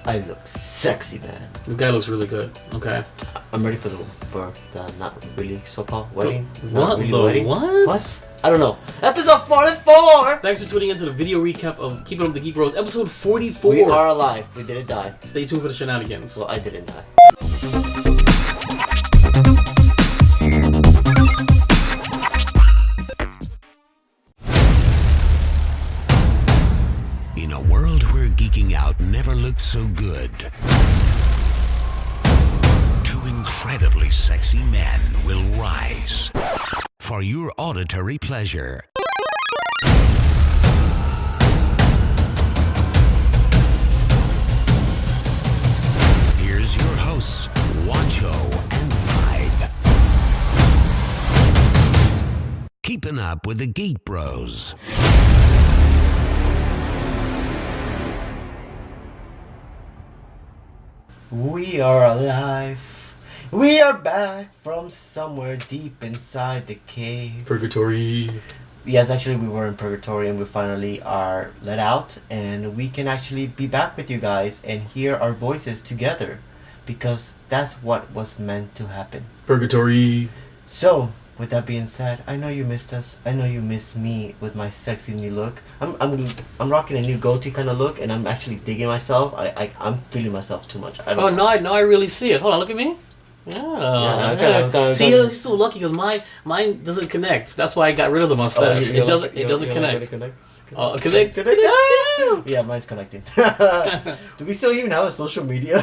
I look sexy, man. This guy looks really good. Okay. I'm ready for the not really so-called wedding. What? Really The wedding. what? I don't know. Episode 44! Thanks for tuning into the video recap of Keepin Up with the Geek Bros, episode 44. We are alive. We didn't die. Stay tuned for the shenanigans. Well, I didn't die. In a world where geeking out never looked so good, two incredibly sexy men will rise for your auditory pleasure. Here's your hosts, Wancho and Vibe. Keeping up with the Geek Bros. We are alive. We are back from somewhere deep inside the cave. Purgatory. Yes, actually, we were in purgatory and we finally are let out, and we can actually be back with you guys and hear our voices together, because that's what was meant to happen. Purgatory. So, with that being said, I know you missed us. I know you missed me with my sexy new look. I'm rocking a new goatee kind of look, and I'm actually digging myself. I'm feeling myself too much. Oh, no, I really see it. Hold on, look at me. Yeah. Okay. See, you're so lucky because mine doesn't connect. That's why I got rid of the mustache. It doesn't connect. Connect. Yeah, mine's connecting. Do we still even have a social media?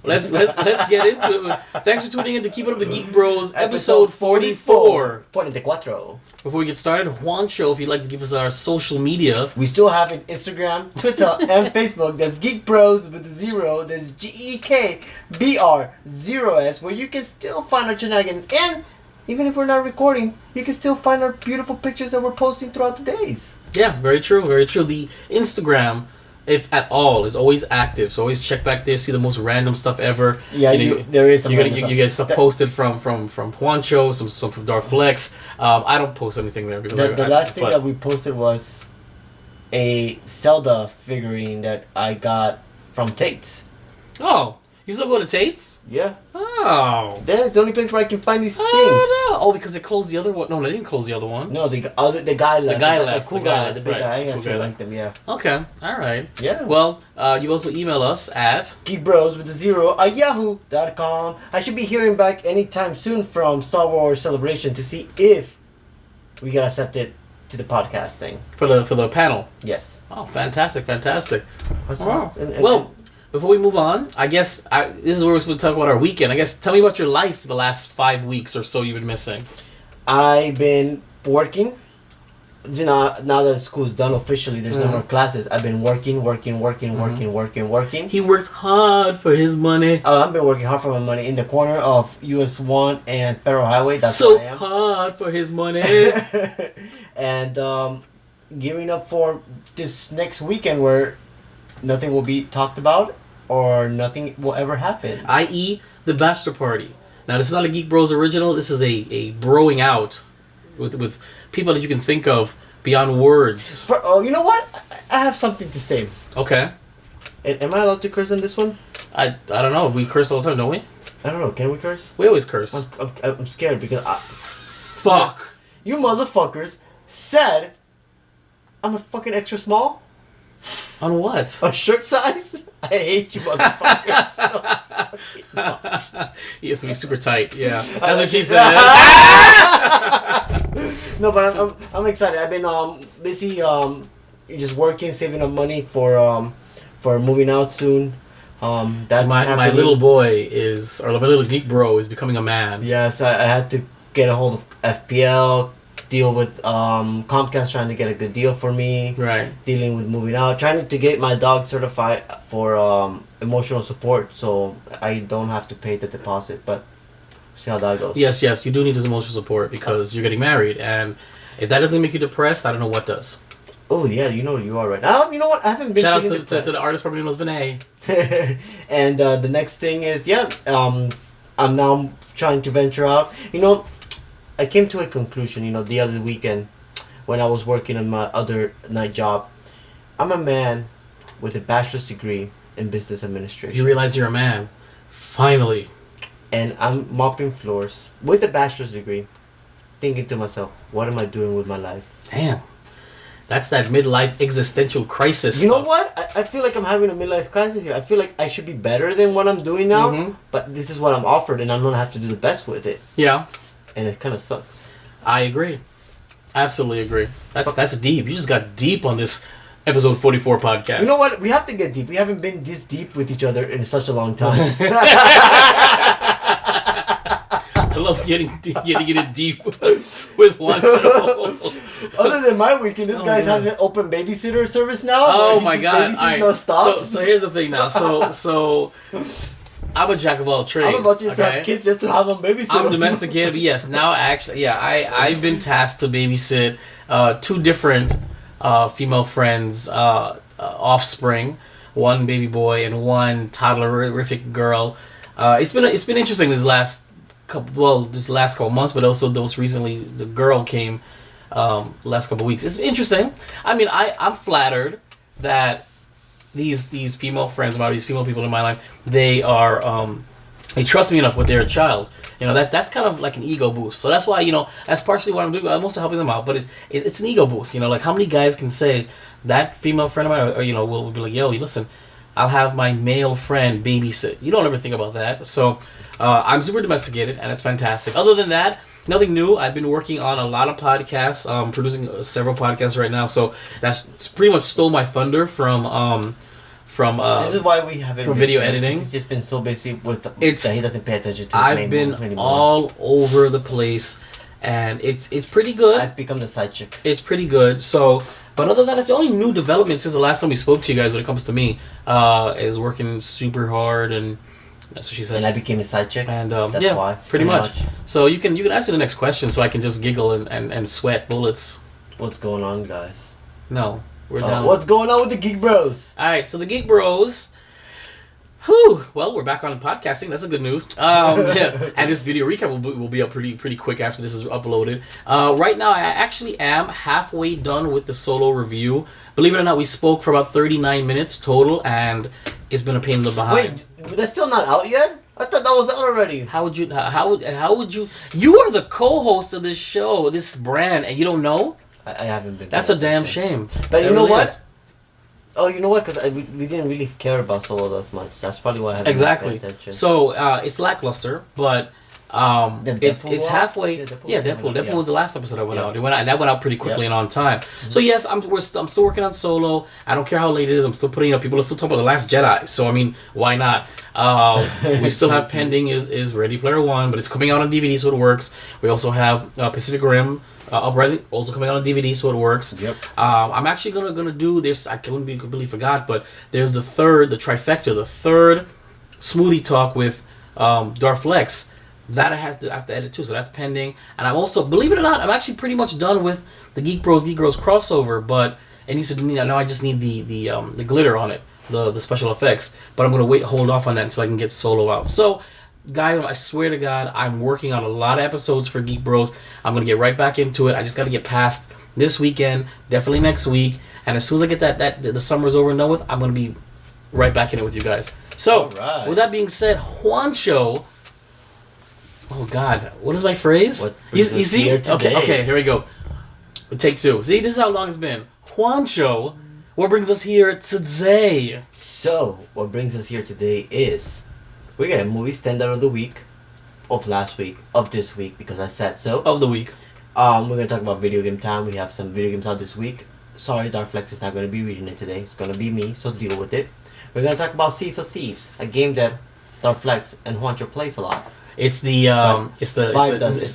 Let's get into it. Thanks for tuning in to Keep It Up with the Geek Bros, episode 44. 44. Before we get started, Juancho, if you'd like to give us our social media. We still have an Instagram, Twitter, and Facebook. That's Geek Bros with a 0. That's GEEKBR0S, where you can still find our shenanigans. And even if we're not recording, you can still find our beautiful pictures that we're posting throughout the days. Yeah, very true, very true. The Instagram, if at all, is always active. So always check back there, see the most random stuff ever. Yeah, there is some you get stuff posted from Juancho, some from Darflex. I don't post anything there because the last thing that we posted was a Zelda figurine that I got from Tate's. Oh, you still go to Tate's? Yeah. Oh. That's the only place where I can find these things. Oh, because they closed the other one. No, they didn't close the other one. No, the guy left. The cool guy, the big guy. I actually like them, yeah. Okay, all right. Yeah. Well, you also email us at geekbros with a 0 at yahoo.com. I should be hearing back anytime soon from Star Wars Celebration to see if we get accepted to the podcast thing. For the panel. Yes. Oh, fantastic. Wow. Well, before we move on, I guess this is where we're supposed to talk about our weekend. I guess tell me about your life the last 5 weeks or so you've been missing. I've been working. You know, now that school's done officially, there's no more classes. I've been working. He works hard for his money. I've been working hard for my money in the corner of US 1 and Federal Highway. That's so where I am. hard for his money. And gearing up for this next weekend where nothing will be talked about or nothing will ever happen. I.e. the bachelor party. Now, this is not a Geek Bros original. This is a broing out with people that you can think of beyond words. You know what? I have something to say. Okay. Am I allowed to curse on this one? I don't know. We curse all the time, don't we? I don't know. Can we curse? We always curse. I'm scared because Fuck. You motherfuckers said I'm a fucking extra small? On what? A shirt size? I hate you motherfuckers so fucking much. He has to be super tight. Yeah, that's what she said. No, but I'm excited. I've been busy just working, saving up money for moving out soon. That's my little boy my little geek bro is becoming a man. Yes, I had to get a hold of FPL. Deal with Comcast trying to get a good deal for me. Right. Dealing with moving out. Trying to get my dog certified for emotional support so I don't have to pay the deposit. But see how that goes. Yes, you do need this emotional support because you're getting married. And if that doesn't make you depressed, I don't know what does. Oh, yeah, you know you are right. You know what? I haven't been Shout out to the artist probably knows Vinay. And the next thing is, I'm now trying to venture out. You know, I came to a conclusion, the other weekend when I was working on my other night job. I'm a man with a bachelor's degree in business administration. You realize you're a man. Finally. And I'm mopping floors with a bachelor's degree, thinking to myself, what am I doing with my life? Damn. That's that midlife existential crisis. You know stuff. what? I feel like I'm having a midlife crisis here. I feel like I should be better than what I'm doing now, Mhm. but this is what I'm offered, and I'm gonna have to do the best with it. Yeah. And it kind of sucks. I agree. Absolutely agree. That's deep. You just got deep on this episode 44 podcast. You know what? We have to get deep. We haven't been this deep with each other in such a long time. I love getting it deep with one show. Other than my weekend, this guy has an open babysitter service now. Oh where my he god! babysits All right. nonstop. So here's the thing now. So I'm a jack of all trades. I'm about to have kids just to have them babysit. I'm domesticated, but yes, now actually, yeah, I've been tasked to babysit 2 different female friends' offspring, one baby boy and one toddlerific girl. It's been interesting this last couple months, but also those recently the girl came last couple weeks. It's interesting. I mean, I'm flattered that these female friends, these female people in my life, they trust me enough with their child. You know, that's kind of like an ego boost. So that's why, you know, that's partially what I'm doing. I'm also helping them out, but it's an ego boost. You know, like how many guys can say that female friend of mine, or you know, will be like, yo, listen, I'll have my male friend babysit. You don't ever think about that. So I'm super domesticated, and it's fantastic. Other than that, nothing new. I've been working on a lot of podcasts, producing several podcasts right now. So it's pretty much stole my thunder from this is why we haven't from video editing. He's just been so busy with that he doesn't pay attention to. I've been all over the place, and it's pretty good. I've become the side chick. It's pretty good. So, but other than that, it's the only new development since the last time we spoke to you guys when it comes to me. Is working super hard, and that's what she said. And I became a side chick. And that's yeah, why. pretty much. So you can ask me the next question, so I can just giggle and sweat bullets. What's going on, guys? No, we're down. What's going on with the Geek Bros? All right, so the Geek Bros. Whew. Well, we're back on podcasting. That's a good news. Yeah. And this video recap will be up pretty quick after this is uploaded. Right now, I actually am halfway done with the solo review. Believe it or not, we spoke for about 39 minutes total, and it's been a pain in the behind. Wait, that's still not out yet? I thought that was out already. How would you? You are the co-host of this show, this brand, and you don't know? I haven't been. That's a damn shame. But you know really what? is. Oh, you know what? Because we didn't really care about solo that much. That's probably why I haven't Exactly. paid attention. So it's lackluster, but it's halfway. Yeah, Deadpool was the last episode that went out. That went out pretty quickly and on time. So yes, I'm still working on solo. I don't care how late it is. I'm still putting up. People are still talking about The Last Jedi. So I mean, why not? We still have pending is Ready Player One, but it's coming out on DVD, so it works. We also have Pacific Rim. Uprising also coming out on DVD, so it works. Yep. I'm actually gonna do this. I completely forgot, but there's the third smoothie talk with Darth Lex that I have to edit too. So that's pending. And I'm also, believe it or not, I'm actually pretty much done with the Geek Bros crossover, but it needs to. Now I just need the glitter on it, the special effects. But I'm gonna hold off on that until I can get solo out. So. Guys, I swear to God, I'm working on a lot of episodes for Geek Bros. I'm going to get right back into it. I just got to get past this weekend, definitely next week. And as soon as I get that the summer's over and done with, I'm going to be right back in it with you guys. So, with that being said, Juancho. Oh, God. What is my phrase? You see? Here today? Okay, here we go. Take 2. See, this is how long it's been. Juancho, what brings us here today? So, what brings us here today is... we got a movie standout of the week, of last week, of this week, because I said so. Of the week. We're going to talk about video game time. We have some video games out this week. Sorry, Darflex is not going to be reading it today. It's going to be me, so deal with it. We're going to talk about Seas of Thieves, a game that Darflex and Juancho plays a lot. It's the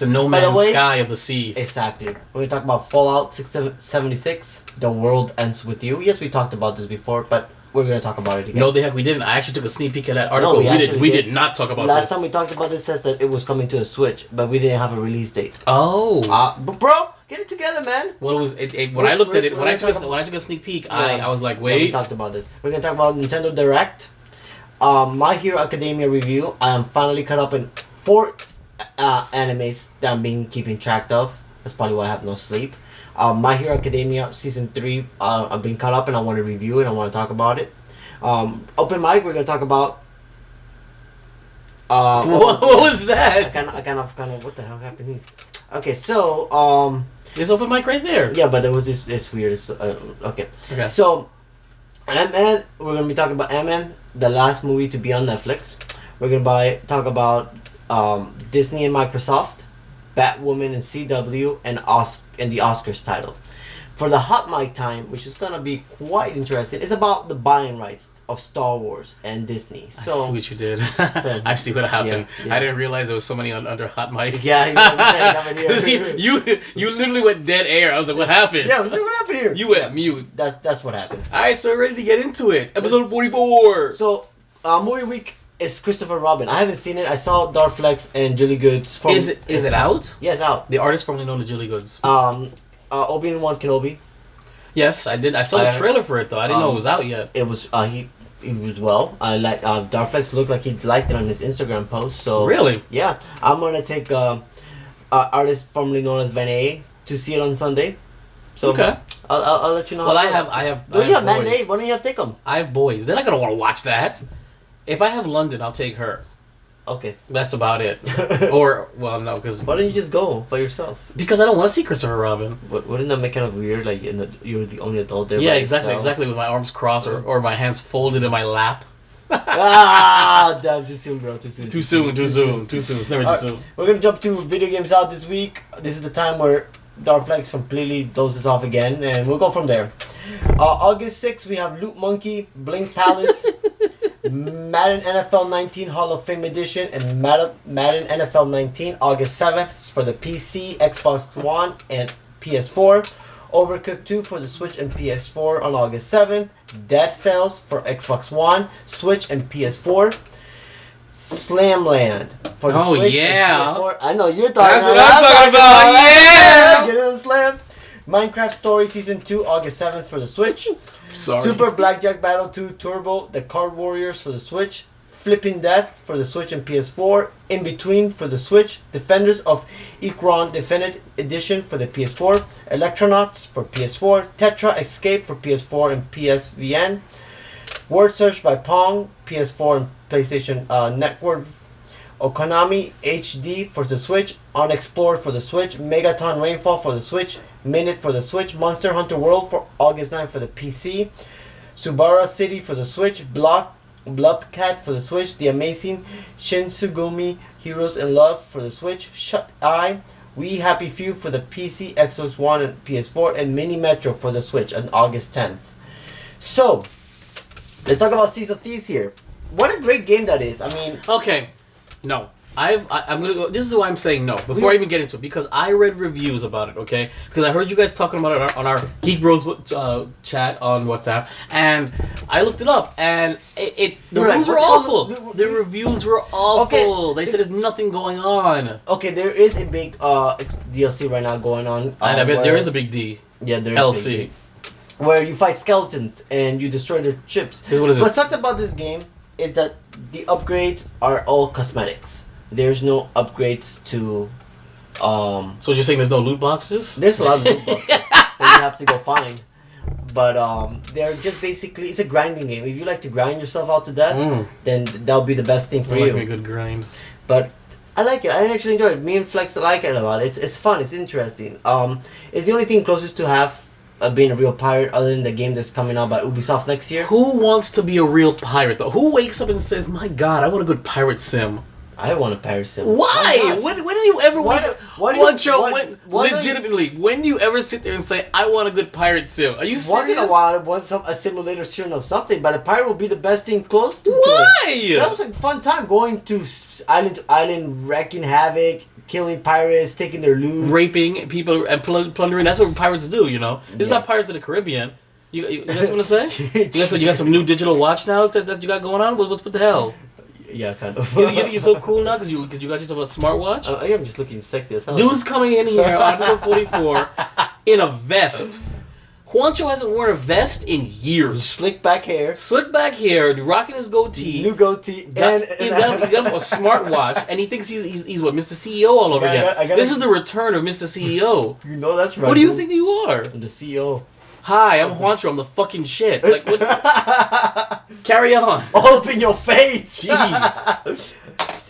No Man's Sky of the sea. Exactly. We're going to talk about Fallout 76, The World Ends With You. Yes, we talked about this before, but... we're going to talk about it again. No, the heck we didn't. I actually took a sneak peek at that article. No, we did not talk about this. Last time we talked about this says that it was coming to a Switch, but we didn't have a release date. Oh. But bro, get it together, man. When I looked at it, when I took a sneak peek, I was like, wait. We talked about this. We're going to talk about Nintendo Direct. My Hero Academia review. I am finally caught up in 4 animes that I'm keeping track of. That's probably why I have no sleep. My Hero Academia Season 3, I've been caught up and I want to review it. I want to talk about it. Open mic, we're gonna talk about. What was that? I kind of. What the hell happened here? Okay, so There's open mic right there. yeah, but there was this weird. Okay. Okay. So, Ant-Man, we're gonna be talking about Ant-Man, the last movie to be on Netflix. We're gonna talk about Disney and Microsoft, Batwoman and CW, and the Oscars title. For the hot mic time, which is gonna be quite interesting, it's about the buying rights of Star Wars and Disney. So I see what you did. I see what happened. Yeah. I didn't realize there was so many under hot mic. Yeah, you know what I'm saying? See, you literally went dead air. I was like, what happened? Yeah, I was like, what happened here? You went mute. That's what happened. All right, so we're ready to get into it. Episode 44. So, movie week is Christopher Robin. I haven't seen it. I saw Darflex and Julie Goods. Is it out? Yeah, it's out. The artist formerly known as Julie Goods. Obi-Wan Kenobi. Yes, I did. I saw the trailer for it though. I didn't know it was out yet. It was he was well. I like Darflex looked like he liked it on his Instagram post. So Really? yeah, I'm gonna take artist formerly known as Van A to see it on Sunday. So Okay. I'll let you know. Well, how I it have goes. Don't you have boys. matinee? Why don't you have take them? I have boys. They're not gonna want to watch that. If I have London, I'll take her. Okay. That's about it. Or well, no, because Why don't you just go by yourself? I don't want to see Christopher Robin. Wouldn't that make kind of weird? Like you're the only adult there. Yeah, by exactly, yourself? exactly. With my arms crossed or my hands folded in my lap. Damn, too soon, bro. Too soon. Too soon. It's never too soon. We're gonna jump to video games out this week. This is the time where Darflex completely dozes off again, and we'll go from there. August 6th, we have Loot Monkey, Blink Palace, Madden NFL 19 Hall of Fame Edition, and Madden NFL 19 August 7th for the PC, Xbox One, and PS4. Overcooked 2 for the Switch and PS4 on August 7th. Dead Cells for Xbox One, Switch, and PS4. Slamland for the Switch yeah. and PS4. I know you're talking That's about what I'm talking about. Yeah. Get in Slam. Minecraft Story Season 2 August 7th for the Switch. Sorry. Super Blackjack Battle 2 Turbo, The Card Warriors for the Switch. Flipping Death for the Switch and PS4. In Between for the Switch. Defenders of Ikron Definitive Edition for the PS4. Electronauts for PS4. Tetra Escape for PS4 and PSVN. Word Search by Pong, PS4 and PlayStation Network. Okonami HD for the Switch. Unexplored for the Switch. Megaton Rainfall for the Switch. Minute for the Switch. Monster Hunter World for August 9th for the PC. Subara City for the Switch. Blubcat for the Switch. The Amazing Shinsugumi Heroes in Love for the Switch. Shut Eye. We Happy Few for the PC, Xbox One, and PS4. And Mini Metro for the Switch on August 10th. So, let's talk about Sea of Thieves here. What a great game that is. I mean... Okay. No. I'm gonna go. This is why I'm saying no before I even get into it, because I read reviews about it. Okay, because I heard you guys talking about it on our Geek Bros chat on WhatsApp, and I looked it up, and the reviews were awful. The reviews were awful. They said there's nothing going on. Okay, there is a big DLC right now going on. And I bet there is a big D. Yeah, there is LC. a big D, where you fight skeletons and you destroy their ships. What is this? What sucks about this game is that the upgrades are all cosmetics. There's no upgrades to So you're saying there's no loot boxes? there's a lot of loot boxes that you have to go find. But they're just basically, it's a grinding game. If you like to grind yourself out to death, then that'll be the best thing for I you. like a good grind. But I like it. I actually enjoy it. Me and Flex like it a lot. It's fun. It's interesting. It's the only thing closest to have being a real pirate, other than the game that's coming out by Ubisoft next year. Who wants to be a real pirate though? Who wakes up and says, "My God, I want a good pirate sim"? I want a pirate sim. Why? When do you ever legitimately, when do you ever sit there and say, "I want a good pirate sim"? Are you serious? Once in a while, I want a simulator shooting of something, but a pirate will be the best thing close to Why? it. That was a fun time going to island, wrecking havoc, killing pirates, taking their loot, Raping people and plundering. That's what pirates do, you know. It's not Pirates of the Caribbean. You got something to say? You got some new digital watch now that you got going on? What the hell? Yeah, kind of. You think you're so cool now because you got yourself a smartwatch? I am just looking sexy as hell. Dude's coming in here on episode 44 in a vest. Juancho hasn't worn a vest in years. Slick back hair. Slick back hair, rocking his goatee. New goatee. He's got a smartwatch, and he thinks he's what, Mr. CEO all over again. This is the return of Mr. CEO. You know that's right. What do you think you are? I'm the CEO. Hi, I'm Juancho. I'm the fucking shit. Like what? Carry on. All up in your face. Jeez.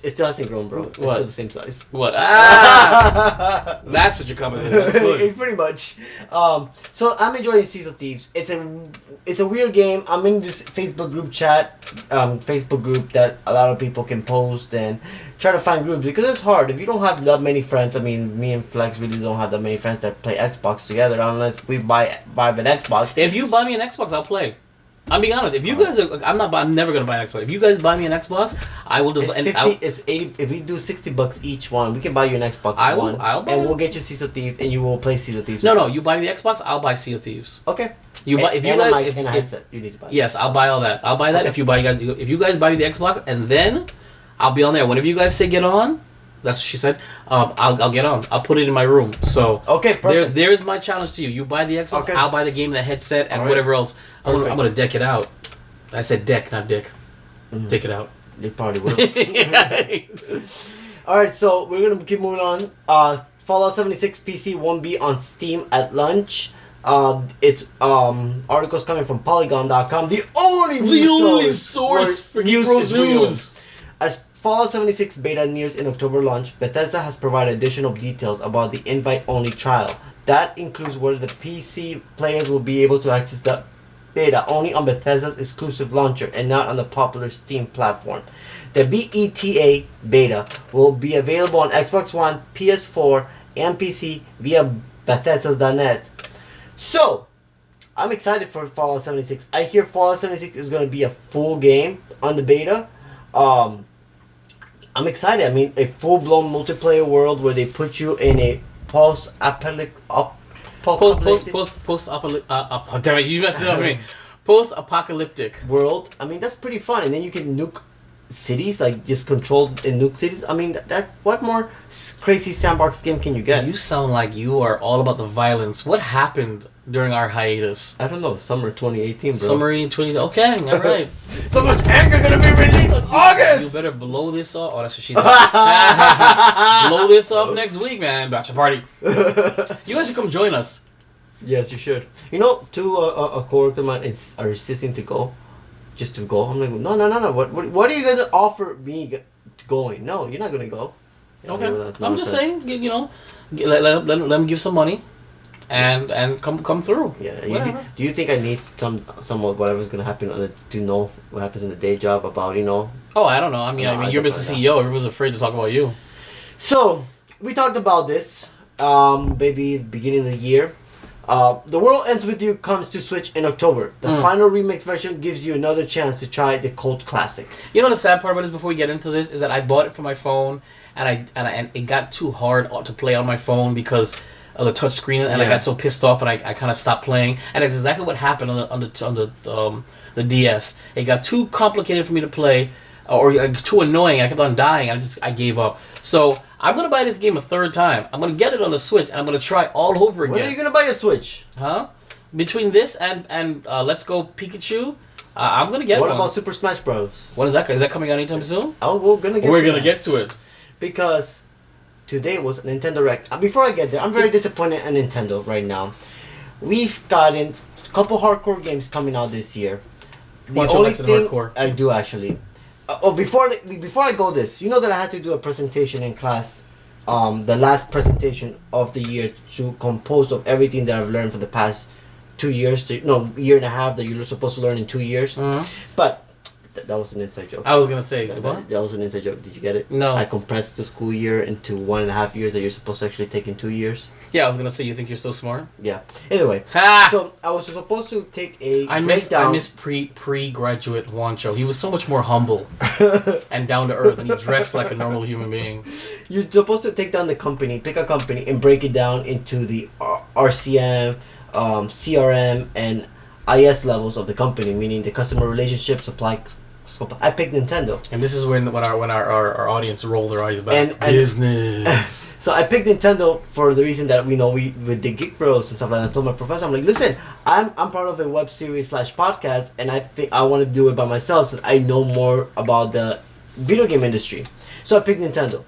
It still hasn't grown, bro. It's What? still the same size. What? Ah! That's what you're coming to. That's good. Pretty much. So I'm enjoying Seas of Thieves. It's a weird game. I'm in this Facebook group chat, Facebook group that a lot of people can post and try to find groups because it's hard. If you don't have that many friends, I mean, me and Flex really don't have that many friends that play Xbox together unless we buy an Xbox. If you buy me an Xbox, I'll play. I'm being honest. If you guys are, I'm never gonna buy an Xbox. If you guys buy me an Xbox, I will. It's 50. It's 80. If we do $60 each one, we can buy you an Xbox One. I'll buy and it. we'll get you Seas of Thieves, and you will play Seas of Thieves. No. You buy me the Xbox, I'll buy Sea of Thieves. Okay. You buy if you and guys a mic and a headset. You need to buy. Yes, I'll buy all that. I'll buy that Okay. if you guys buy me the Xbox, and then I'll be on there. Whenever you guys say get on, that's what she said. I'll get on. I'll put it in my room. So okay, perfect. There's my challenge to you. You buy the Xbox, Okay. I'll buy the game, the headset, and All right. whatever else. I'm Perfect. gonna deck it out. I said deck, not dick. Dick it out. You probably will. Alright, so we're gonna keep moving on. Fallout 76 PC 1B on Steam at lunch. It's articles coming from Polygon.com, the only source for news Geek Bros is real. news. As Fallout 76 beta nears in October launch, Bethesda has provided additional details about the invite-only trial. That includes whether the PC players will be able to access the beta only on Bethesda's exclusive launcher and not on the popular Steam platform. The BETA beta will be available on Xbox One, PS4, and PC via Bethesda's.net. So, I'm excited for Fallout 76. I hear Fallout 76 is going to be a full game on the beta. I'm excited. I mean, a full-blown multiplayer world where they put you in a post-apocalyptic... Damn it, you messed it up for me. Post-apocalyptic world. I mean, that's pretty fun. And then you can nuke cities, like just control and nuke cities. I mean, that what more crazy sandbox game can you get? You sound like you are all about the violence. What happened during our hiatus? I don't know. Summer 2018, bro. Summer 20... Okay, all right. So much anger gonna be released in August. You better blow this off. Oh, that's what she said. Blow this off next week, man. Bachelor party. You guys should come join us. Yes, you should. You know, two a coworker of mine are insisting to go, just to go. I'm like, no. What are you gonna offer me going? No, you're not gonna go. Okay. I'm just saying, you know, let them give some money, and come through. Yeah. Do you think I need some of whatever's gonna happen to know what happens in the day job about, you know? Oh, I don't know. I mean, you're Mr. CEO. Everyone's afraid to talk about you. So we talked about this, maybe beginning of the year. The World Ends With You comes to Switch in October. The final remix version gives you another chance to try the cult classic. You know the sad part about this before we get into this is that I bought it for my phone and it got too hard to play on my phone because of the touch screen and I got so pissed off and I kind of stopped playing, and that's exactly what happened on the DS. It got too complicated for me to play or too annoying. I kept on dying. I gave up. So I'm gonna buy this game a third time. I'm gonna get it on the Switch and I'm gonna try all over again. When are you gonna buy a Switch? Huh? Between this and Let's Go Pikachu, I'm gonna get one. What about Super Smash Bros? When is that? Is that coming out anytime soon? Oh, we're gonna get to it. Because today was Nintendo Direct. Before I get there, I'm very disappointed in Nintendo right now. We've gotten a couple hardcore games coming out this year. The only thing hardcore. I do actually. Before I go this, you know that I had to do a presentation in class, the last presentation of the year, to compose of everything that I've learned for the past 2 years, year and a half that you're supposed to learn in 2 years. But that was an inside joke. I was gonna say that was an inside joke. Did you get it? No. I compressed the school year into 1.5 years that you're supposed to actually take in 2 years. Yeah, I was gonna say you think you're so smart. Yeah. Anyway, Ha! so I was supposed to take a I miss pre-graduate Juancho. He was so much more humble and down to earth, and he dressed like a normal human being. You're supposed to take down the company, pick a company, and break it down into the RCM, CRM, and IS levels of the company, meaning the customer relationship, supply. I picked Nintendo. And this is when our audience roll their eyes back. And business. So I picked Nintendo for the reason that we with the Geek Bros and stuff like that. I told my professor, I'm like, listen, I'm part of a web series / podcast, and I think I want to do it by myself since I know more about the video game industry. So I picked Nintendo.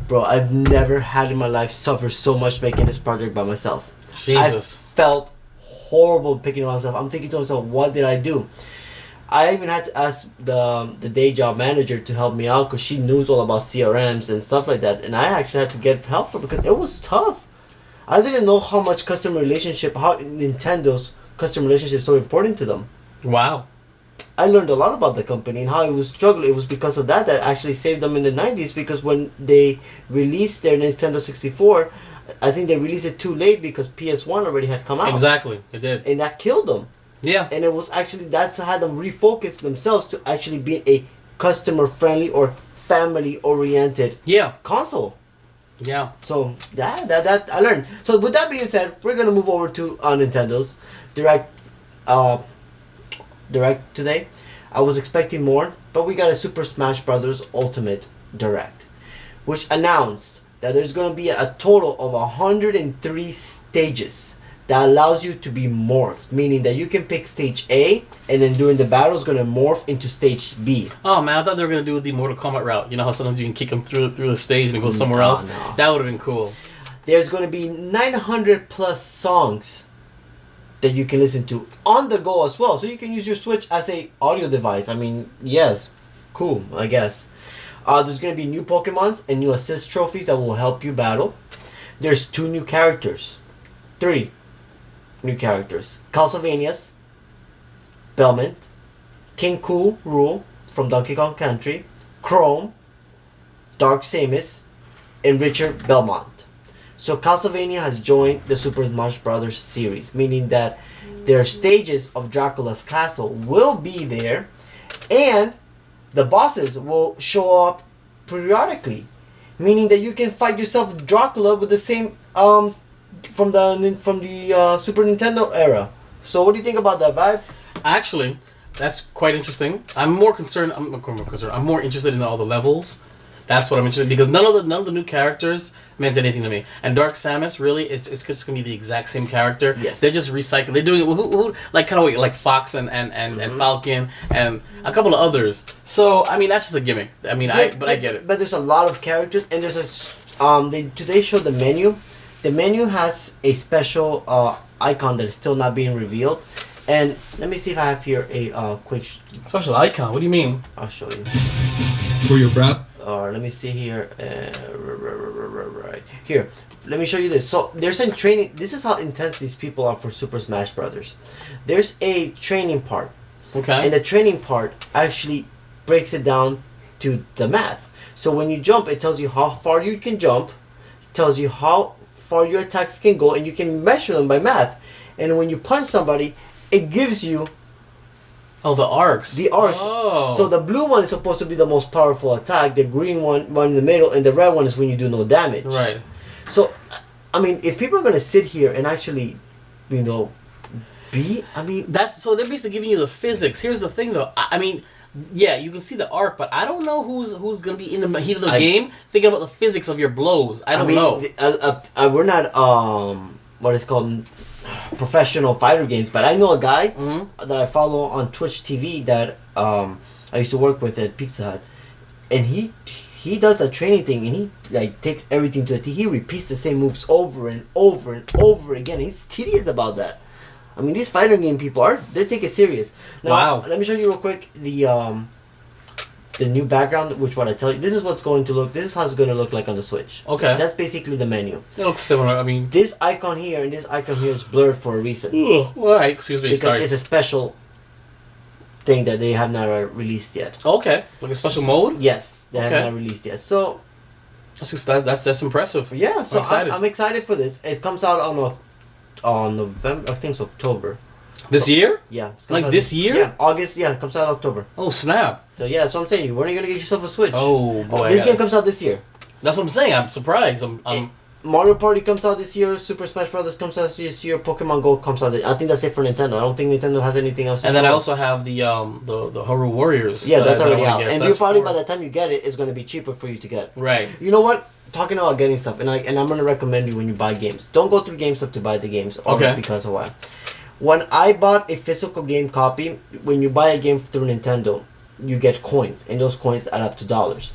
Bro, I've never had in my life suffer so much making this project by myself. Jesus. I felt horrible picking it myself. I'm thinking to myself, what did I do? I even had to ask the day job manager to help me out because she knows all about CRMs and stuff like that, and I actually had to get help for because it was tough. I didn't know how much customer relationship, how Nintendo's customer relationship is so important to them. Wow. I learned a lot about the company and how it was struggling. It was because of that actually saved them in the 90s, because when they released their Nintendo 64, I think they released it too late because PS1 already had come out. Exactly, it did. And that killed them. Yeah. And it was actually, that's had them refocus themselves to actually be a customer-friendly or family-oriented console. Yeah. So that I learned. So with that being said, we're gonna move over to Nintendo's Direct today. I was expecting more, but we got a Super Smash Bros. Ultimate Direct, which announced that there's gonna be a total of 103 stages that allows you to be morphed, meaning that you can pick stage A, and then during the battle, it's gonna morph into stage B. Oh man, I thought they were gonna do the Mortal Kombat route. You know how sometimes you can kick them through the stage and go somewhere else. No. That would have been cool. There's gonna be 900 plus songs that you can listen to on the go as well, so you can use your Switch as a audio device. I mean, yes, cool, I guess. There's gonna be new Pokemons and new assist trophies that will help you battle. There's 2 new characters, 3 new characters: Castlevania's Belmont, King Cool Rule from Donkey Kong Country, Chrome, Dark Samus, and Richard Belmont. So Castlevania has joined the Super Smash Bros. Series, meaning that their stages of Dracula's castle will be there, and the bosses will show up periodically, meaning that you can fight yourself Dracula with the same from the Super Nintendo era. So what do you think about that, Vibe? Actually, that's quite interesting. I'm more concerned. I'm more interested in all the levels. That's what I'm interested in, because none of the new characters meant anything to me. And Dark Samus, really, it's just gonna be the exact same character. Yes. They're just recycling. They're doing it like kind of like Fox and Falcon and a couple of others. So I mean, that's just a gimmick. I mean, I get it. But there's a lot of characters, and there's today showed the menu. The menu has a special icon that is still not being revealed. And let me see if I have here a quick... Special icon? What do you mean? I'll show you. For your brat? Or let me see here. Right here. Let me show you this. So there's some training. This is how intense these people are for Super Smash Brothers. There's a training part. Okay. And the training part actually breaks it down to the math. So when you jump, it tells you how far you can jump. It tells you how far your attacks can go, and you can measure them by math. And when you punch somebody, it gives you the arcs. The arcs. Oh. So the blue one is supposed to be the most powerful attack. The green one in the middle, and the red one is when you do no damage. Right. So, I mean, if people are gonna sit here and actually, they're basically giving you the physics. Here's the thing, though. I mean, yeah, you can see the arc, but I don't know who's gonna be in the heat of the game thinking about the physics of your blows. I don't know. We're not what is called professional fighter games, but I know a guy that I follow on Twitch TV that I used to work with at Pizza Hut, and he does a training thing, and he like takes everything to a T. He repeats the same moves over and over and over again. He's tedious about that. I mean, these fighter game people they're taking it serious. Now, wow. Let me show you real quick the new background, which what I tell you. This is what's going to look. This is how it's going to look like on the Switch. Okay. That's basically the menu. It looks similar. I mean, this icon here and this icon here is blurred for a reason. Why? Excuse me. Because sorry. It's a special thing that they have not released yet. Okay, like a special mode. Yes, they have not released yet. So that's impressive. Yeah, so I'm excited for this. It comes out on November. I think it's October. This year? Yeah. Like this year? Yeah, August. Yeah, it comes out in October. Oh snap! So yeah, that's what I'm saying. When are you gonna get yourself a Switch? Oh boy! This game comes out this year. That's what I'm saying. I'm surprised. Mario Party comes out this year. Super Smash Bros. Comes out this year. Pokemon Go comes out. I think that's it for Nintendo. I don't think Nintendo has anything else. And then I also have the Hyrule Warriors. Yeah, that's already out. Guess. And you probably by the time you get it, it's going to be cheaper for you to get. Right. You know what? Talking about getting stuff, and I'm going to recommend you when you buy games. Don't go through GameStop to buy the games. Okay. Because of why? When I bought a physical game copy, when you buy a game through Nintendo, you get coins, and those coins add up to dollars.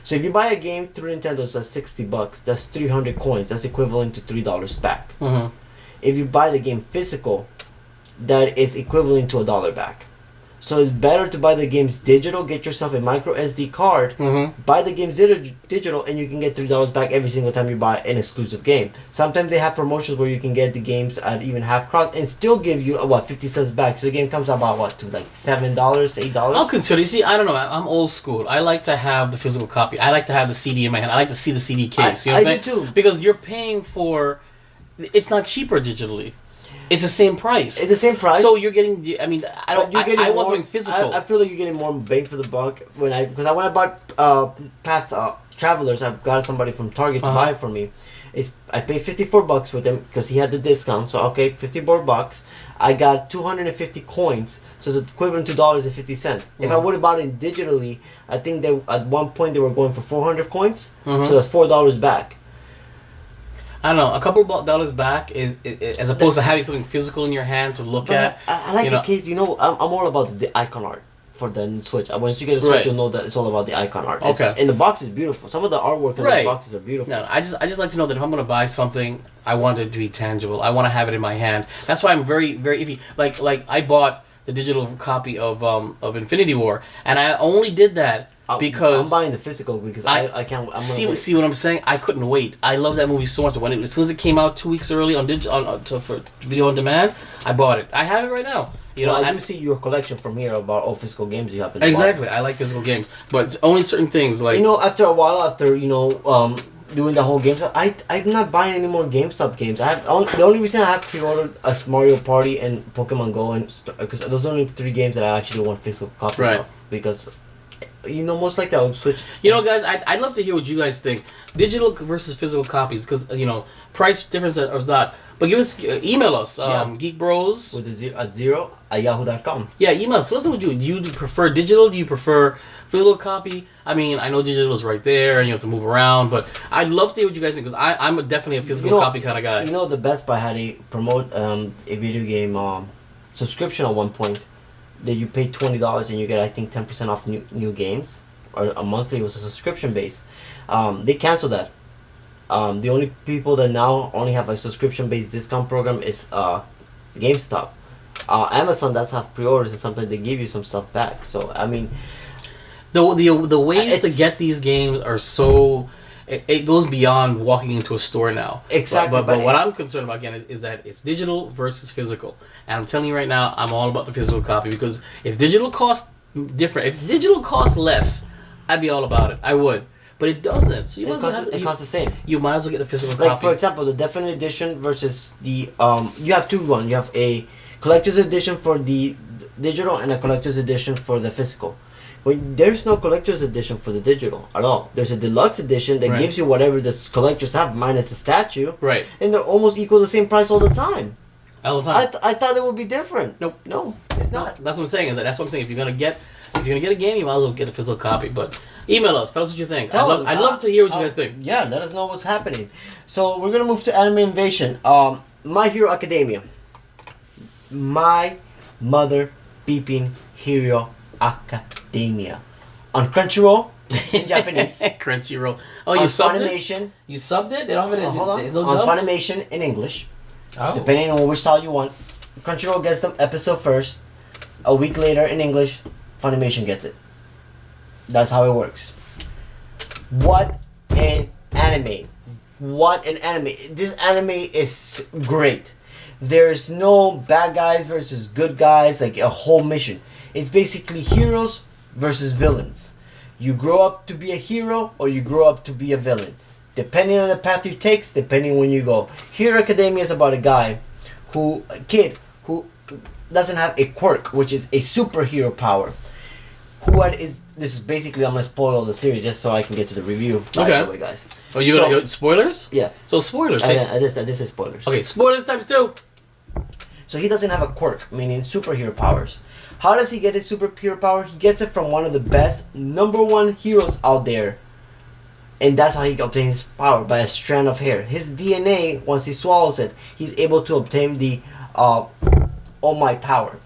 So if you buy a game through Nintendo, that's $60. That's 300 coins. That's equivalent to $3 back. Mm-hmm. If you buy the game physical, that is equivalent to $1 back. So it's better to buy the games digital, get yourself a micro SD card, buy the games digital, and you can get $3 back every single time you buy an exclusive game. Sometimes they have promotions where you can get the games at even half price and still give you 50 cents back. So the game comes out about to like $7, $8. I'll consider. You see, I don't know. I'm old school. I like to have the physical copy. I like to have the CD in my hand. I like to see the CD case. You know what I'm saying? Do too. Because you're paying for. It's not cheaper digitally. It's the same price. It's the same price. So you're getting. I mean, I don't. I was doing physical. I feel like you're getting more bang for the buck when I bought Path Travelers. I got somebody from Target to buy it for me. I paid $54 with him because he had the discount. So okay, $54. I got 250 coins, so it's equivalent to $2.50. If I would have bought it digitally, I think they at one point they were going for 400 coins. So that's $4 back. I don't know. A couple of dollars back is as opposed to having something physical in your hand to look at. I like the case. I'm all about the icon art for the Switch. Once you get a Switch, you'll know that it's all about the icon art. Okay. And the box is beautiful. Some of the artwork in the boxes are beautiful. No, I just like to know that if I'm gonna buy something, I want it to be tangible. I want to have it in my hand. That's why I'm very, very iffy. Like I bought the digital copy of Infinity War, and I only did that because I'm buying the physical because I can't. See what I'm saying? I couldn't wait. I love that movie so much. As soon as it came out 2 weeks early for video on demand, I bought it. I have it right now. I do see your collection from here about all physical games you have in the Exactly. I like physical games, but it's only certain things like after a while, doing the whole games, I'm not buying any more GameStop games. The only reason I have pre-ordered is Mario Party and Pokemon Go, and because those are only 3 games that I actually want physical copies of. Because most likely I would switch. Guys, I'd love to hear what you guys think. Digital versus physical copies, because price difference or not. But email us, Geek Bros with zero at yahoo.com. Yeah, email us. Listen, do you prefer digital? Do you prefer physical copy? I mean, I know digital is right there and you have to move around, but I'd love to hear what you guys think because I'm definitely a physical copy kind of guy. The Best Buy had a video game subscription at one point that you pay $20 and you get I think 10% off new games, or a monthly. It was a subscription base. They canceled that. The only people that now only have a subscription based discount program is GameStop. Amazon does have pre-orders and sometimes they give you some stuff back. So I mean, the ways to get these games are so it goes beyond walking into a store now. Exactly. But what I'm concerned about again is that it's digital versus physical, and I'm telling you right now, I'm all about the physical copy because if digital costs less, I'd be all about it. I would. But it doesn't. So it costs the same. You might as well get the physical copy. Like for example, the Definite Edition versus the you have two ones. You have a collector's edition for the digital and a collector's edition for the physical. But there's no collector's edition for the digital at all. There's a deluxe edition that gives you whatever the collectors have minus the statue. Right. And they're almost equal the same price all the time. All the time. I thought it would be different. Nope. No, it's not. That's what I'm saying. That's what I'm saying. If you're gonna get a game, you might as well get a physical copy. But email us. Tell us what you think. I'd love to hear what you guys think. Yeah, let us know what's happening. So we're gonna move to Anime Invasion. My Hero Academia. My mother beeping Hero Academia. On Crunchyroll in Japanese. Crunchyroll. Oh, you on subbed Funimation. it? You subbed it? They don't have it. Hold on. There's no On dubs? Funimation in English. Oh. Depending on which style you want. Crunchyroll gets the episode first. A week later in English, Funimation gets it. That's how it works. What an anime. What an anime. This anime is great. There's no bad guys versus good guys, like a whole mission. It's basically heroes versus villains. You grow up to be a hero or you grow up to be a villain. Depending on the path you take, depending when you go. Hero Academia is about a kid who doesn't have a quirk, which is a superhero power. This is basically, I'm going to spoil the series just so I can get to the review. Okay. By the way, guys. Oh, you gonna go spoilers? Yeah. So spoilers. This is spoilers. Okay, spoilers times 2. So he doesn't have a quirk, meaning superhero powers. How does he get his superhero power? He gets it from one of the best, #1 heroes out there. And that's how he obtains his power, by a strand of hair. His DNA, once he swallows it, he's able to obtain the All Might power.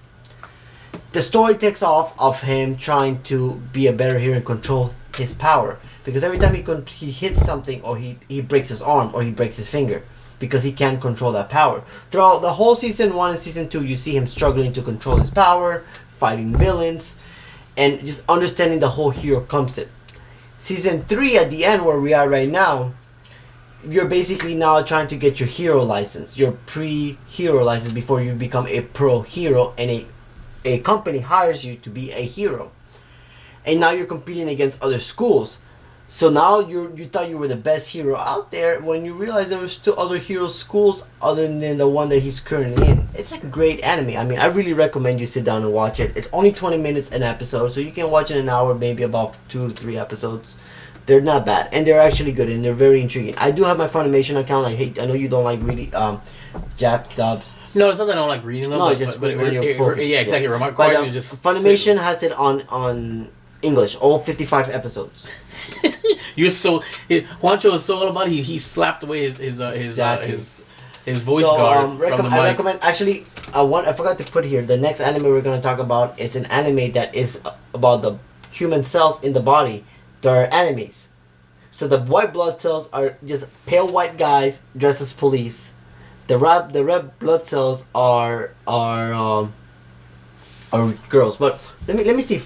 The story takes off of him trying to be a better hero and control his power. Because every time he hits something, or he breaks his arm, or he breaks his finger. Because he can't control that power. Throughout the whole season 1 and season 2, you see him struggling to control his power, fighting villains, and just understanding the whole hero concept. Season 3, at the end where we are right now, you're basically now trying to get your hero license, your pre-hero license, before you become a pro hero, and a company hires you to be a hero. And now you're competing against other schools. So now you thought you were the best hero out there, when you realize there were still other hero schools other than the one that he's currently in. It's a great anime. I mean, I really recommend you sit down and watch it. It's only 20 minutes an episode, so you can watch it in an hour, maybe about 2 to 3 episodes. They're not bad, and they're actually good, and they're very intriguing. I do have my Funimation account. I know you don't like really Jap dubs. No, it's not that I don't like reading them. No, but, it's just when you're yeah, focused. exactly. Yeah. My But question is just Funimation has it on English, all 55 episodes. You're so Juancho is so all about it. He slapped away his voice guard from the mic. I recommend, actually, I forgot to put here, the next anime we're going to talk about is an anime that is about the human cells in the body. They're animes. So the white blood cells are just pale white guys dressed as police. The red blood cells are girls. But let me see.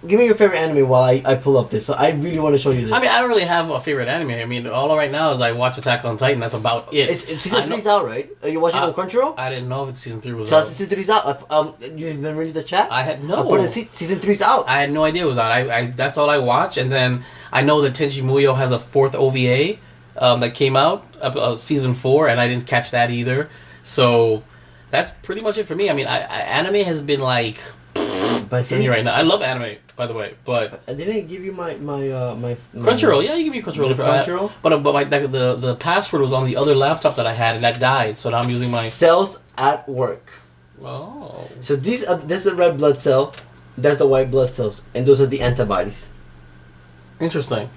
Give me your favorite anime while I pull up this. So I really want to show you this. I mean, I don't really have a favorite anime. I mean, all right now is I watch Attack on Titan. That's about it. It's season 3's out, right? Are you watching on Crunchyroll? I didn't know if season 3 was So out. season 3's out. You even read the chat? I had no. I put it, season 3's out. I had no idea it was out. I that's all I watch, and then I know that Tenchi Muyo has a 4th OVA that came out, season 4, and I didn't catch that either. So that's pretty much it for me. I mean, anime has been like for me right now. I love anime, by the way, but I didn't give you my Crunchyroll. Yeah, you give me Crunchyroll. Crunchyroll. But the password was on the other laptop that I had, and that died. So now I'm using my cells at work. Oh. So this is a red blood cell. That's the white blood cells, and those are the antibodies. Interesting.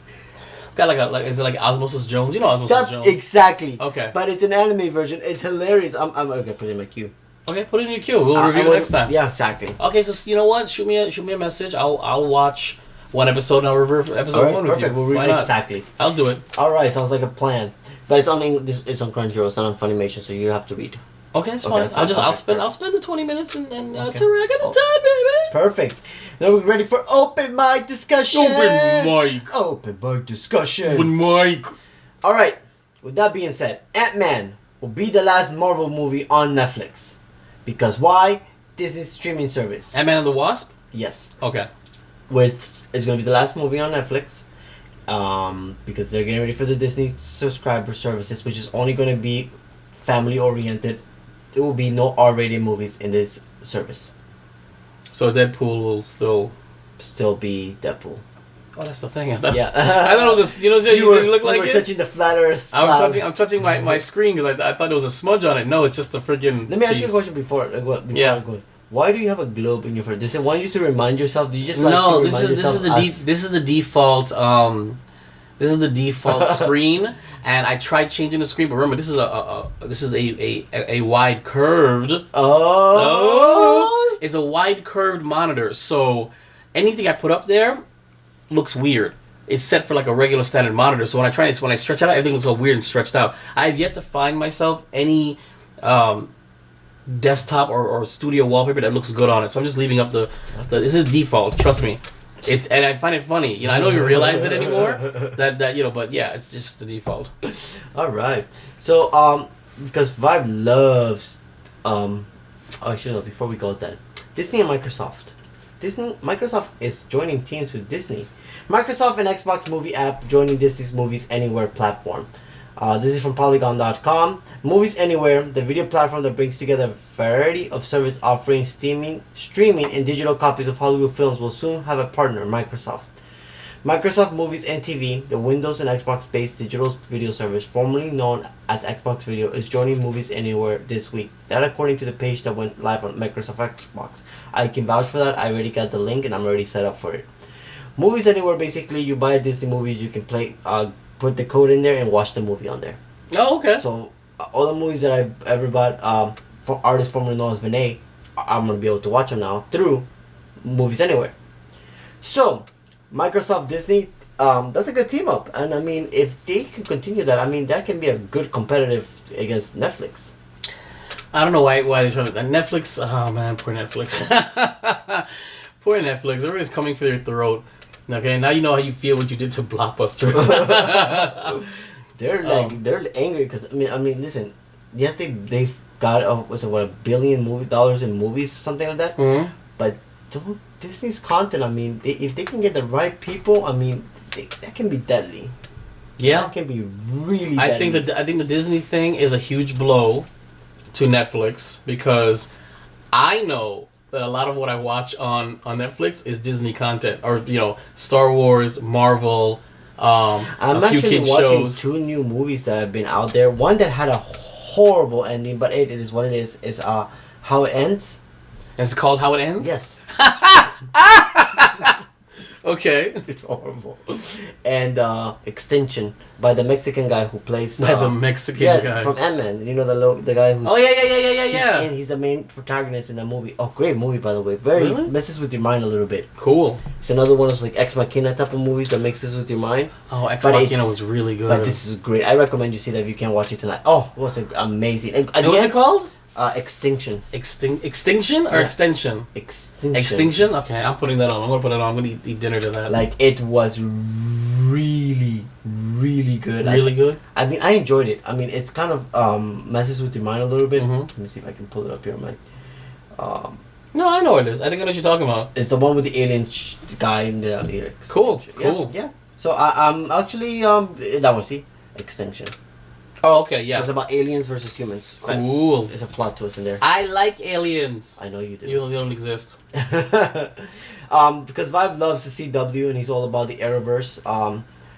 It's got like is it like Osmosis Jones? You know Osmosis Jones. Exactly. Okay. But it's an anime version. It's hilarious. I'm okay. Put it in my queue. Okay, put it in your queue. We'll review it next time. Yeah, exactly. Okay, so you know what? Shoot me a message. I'll watch one episode and I'll review episode 1 with you. Perfect. We'll read exactly. I'll do it. All right, sounds like a plan. But it's on English. It's on Crunchyroll. It's not on Funimation, so you have to read. Okay, it's fine. I'll spend the 20 minutes and okay. so I got the time, baby. Perfect. Now we're ready for open mic discussion. Open mic discussion. Open mic. All right. With that being said, Ant-Man will be the last Marvel movie on Netflix. Because why? Disney's streaming service. Ant-Man and the Wasp? Yes. Okay. Which is going to be the last movie on Netflix. Because they're getting ready for the Disney subscriber services, which is only going to be family oriented. There will be no R-rated movies in this service. So Deadpool will still be Deadpool. Oh, that's the thing. I thought, yeah. I thought it was a, you look like you were it. touching the flat Earth. I'm touching my screen because I thought there was a smudge on it. No, it's just a freaking. Let me ask you a question before it goes. Why do you have a globe in your front? Does it want you to remind yourself? Do you just like no? To This is the default. This is the default screen, and I tried changing the screen, but remember this is a wide curved. Oh. It's a wide curved monitor, so anything I put up there looks weird. It's set for like a regular standard monitor, so when I stretch it out, everything looks so weird and stretched out. I have yet to find myself any desktop or studio wallpaper that looks good on it, so I'm just leaving up the this is default. Trust me. And I find it funny. You know, I don't even realize it anymore. That you know, but yeah, it's just the default. All right. So because Vibe loves actually no, before we go with that, Disney and Microsoft. Microsoft is joining teams with Disney. Microsoft and Xbox Movie app joining Disney's Movies Anywhere platform. This is from Polygon.com. Movies Anywhere, the video platform that brings together a variety of service offering streaming, and digital copies of Hollywood films, will soon have a partner, Microsoft. Microsoft Movies and TV, the Windows and Xbox-based digital video service formerly known as Xbox Video, is joining Movies Anywhere this week. That according to the page that went live on Microsoft Xbox. I can vouch for that. I already got the link and I'm already set up for it. Movies Anywhere, basically, you buy a Disney movies, you can play, put the code in there and watch the movie on there. Oh, okay. So all the movies that I've ever bought from artists formerly known as Vinay, I'm gonna be able to watch them now through Movies Anywhere. So Microsoft Disney, that's a good team up, and I mean if they can continue that, I mean that can be a good competitive against Netflix. I don't know why they're trying to... Netflix... Oh, man, poor Netflix. Poor Netflix. Everybody's coming for their throat. Okay, now you know how you feel what you did to Blockbuster. They're angry because, I mean, listen. Yes, they've got, $1 billion dollars in movies, something like that. Mm-hmm. But Disney's content, I mean, if they can get the right people, I mean, that can be deadly. Yeah. That can be really deadly. I think the Disney thing is a huge blow to Netflix because I know that a lot of what I watch on Netflix is Disney content or Star Wars, Marvel, I'm a few actually kids watching shows. 2 new movies that have been out there. One that had a horrible ending, but it is what it is. Is How It Ends. It's called How It Ends? Yes. Okay. It's horrible. And Extinction by the Mexican guy who plays... By the Mexican guy. from Ant-Man. You know, the guy who's... Oh, yeah. He's the main protagonist in the movie. Oh, great movie, by the way. Very Really? messes with your mind a little bit. Cool. It's another one of those like Ex Machina type of movies that mixes with your mind. Oh, Ex But Machina it's- was really good. But this is great. I recommend you see that if you can't watch it tonight. Oh, it was amazing. And What's it called? Extinction. Extinction or Yeah. Extension? Extinction. Extinction? Okay, I'm putting that on. I'm going to put it on. I'm going to eat dinner to that. Like, it was really, really good. Really good? I mean, I enjoyed it. I mean, it's kind of messes with your mind a little bit. Mhm. Let me see if I can pull it up here. No, I know what it is. I think I know what you're talking about. It's the one with the alien guy in the Cool, Yeah, cool. Yeah. So I'm actually that one. See, Extinction. Oh, okay, So yeah. it's about aliens versus humans. But Cool. there's a plot twist in there. I like aliens. I know you do. You don't exist. Because Vibe loves the CW and he's all about the Arrowverse.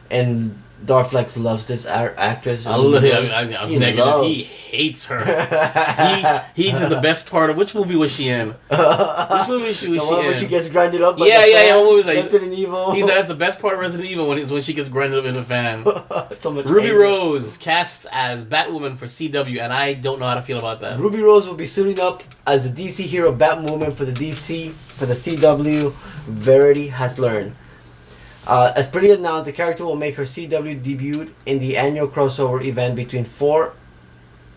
And Darflex loves this actress. I'm negative. loves- He hates her. He's in the best part of... Which movie was she in? Which movie was she The one where in? she gets grinded up. By Yeah, the yeah, fan, what movie was that? Resident Evil. He's that's the best part of Resident Evil when she gets grinded up in the fan. So much Ruby anger. Rose cast as Batwoman for CW, and I don't know how to feel about that. Ruby Rose will be suiting up as the DC hero Batwoman for the CW. Verity has learned. As pretty announced, the character will make her CW debut in the annual crossover event between 4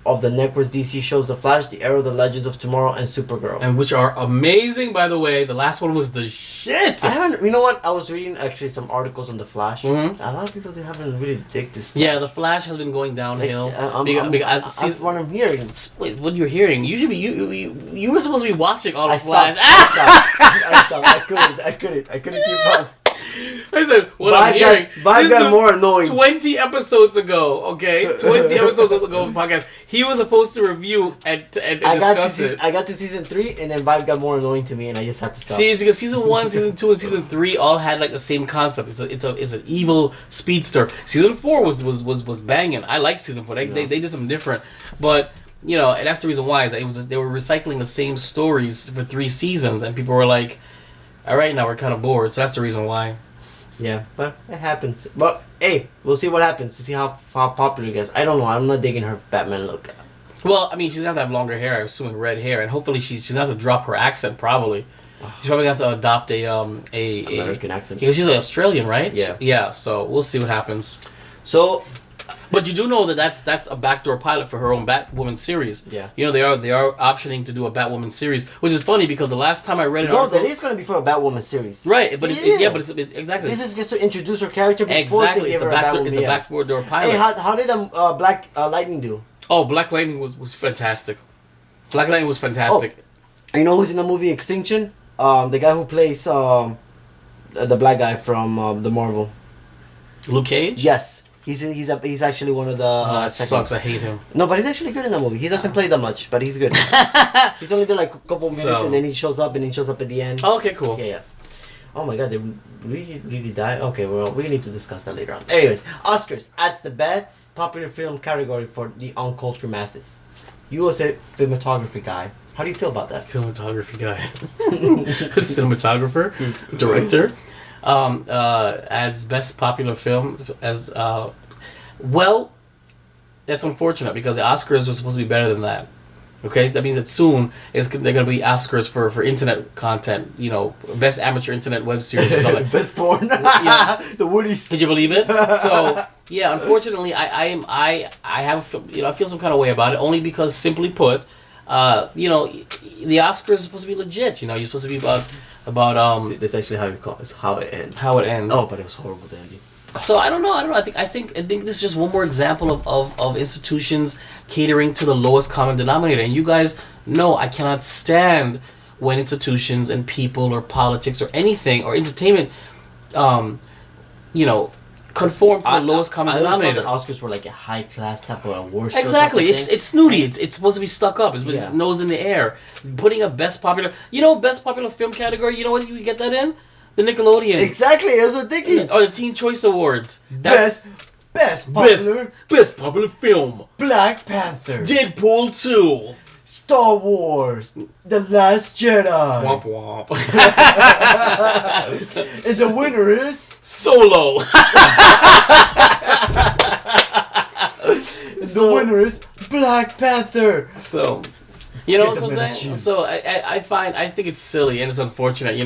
of the network's DC shows: The Flash, The Arrow, The Legends of Tomorrow, and Supergirl. And which are amazing, by the way. The last one was the shit. You know what? I was reading actually some articles on The Flash. Mhm. A lot of people they haven't really dig this. Flash. Yeah, the Flash has been going downhill. That's what I'm hearing. Wait, what you're hearing? You should be you were supposed to be watching all I of Flash. stopped. I couldn't keep up. I said, what Vibe I'm hearing. got this is more annoying. 20 episodes ago, okay? 20 episodes ago of the podcast. He was supposed to review and discuss it. I got to season 3, and then Vibe got more annoying to me, and I just had to stop. See, it's because season 1, season 2, and season 3 all had like the same concept. It's an evil speedster. Season 4 was banging. I like season 4. They did something different, but and that's the reason why is that they were recycling the same stories for 3 seasons, and people were like, all right, now we're kind of bored. So that's the reason why. Yeah, but it happens. But hey, we'll see what happens to see how popular it gets. I don't know. I'm not digging her Batman look. Well, I mean, she's gonna have to have longer hair. I'm assuming red hair, and hopefully she's gonna have to drop her accent. Probably, she's probably gonna have to adopt a American accent. because she's Australian, right? Yeah. Yeah. So we'll see what happens. So, But you do know that's a backdoor pilot for her own Batwoman series. Yeah. They are optioning to do a Batwoman series, which is funny because the last time I read an no, article, that is going to be for a Batwoman series. right? But it's exactly. This is just to introduce her character before Exactly, they it's give a her a backdoor. Batwoman. It's a backdoor pilot. Hey, how did Black Lightning do? Oh, Black Lightning was fantastic. Black Lightning was fantastic. You know who's in the movie Extinction? The guy who plays the black guy from the Marvel. Luke Cage. Yes, he's actually one of the. That sucks. I hate him. No, but he's actually good in that movie. He doesn't play that much, but he's good. He's only there like a couple minutes, So- and then he shows up, at the end. Oh, okay, cool. Yeah. Oh my God, they really died. Okay, well, we need to discuss that later on. Anyways, Oscars adds the best popular film category for the uncultured masses. You as a cinematography guy, how do you feel about that? Cinematography guy, cinematographer, director, adds best popular film as well. That's unfortunate because the Oscars were supposed to be better than that. Okay, that means that soon they're going to be Oscars for internet content. Best amateur internet web series or something. Best porn. Yeah. The Woodies. Could you believe it? So yeah, unfortunately, I feel some kind of way about it only because, simply put, you know, the Oscars is supposed to be legit. You know, you're supposed to be about That's actually how you call it. It's how it ends. how it ends. Oh, but it was horrible, Dandy. So I don't know. I think this is just one more example of institutions catering to the lowest common denominator. And you guys know I cannot stand when institutions and people or politics or anything or entertainment, you know, conform to the lowest common denominator. I always thought the Oscars were like a high class type of award show. Exactly. It's snooty. It's supposed to be stuck up. It's Yeah. nose in the air. Putting a best popular, best popular film category. You know what you get that in? The Nickelodeon. Exactly. That's what I'm thinking. Or the Teen Choice Awards. Best popular Best popular film. Black Panther. Deadpool 2. Star Wars. The Last Jedi. Womp womp. And the winner is Solo. the winner is Black Panther. So, you know Get what the I'm saying? Medici. So I think it's silly and it's unfortunate,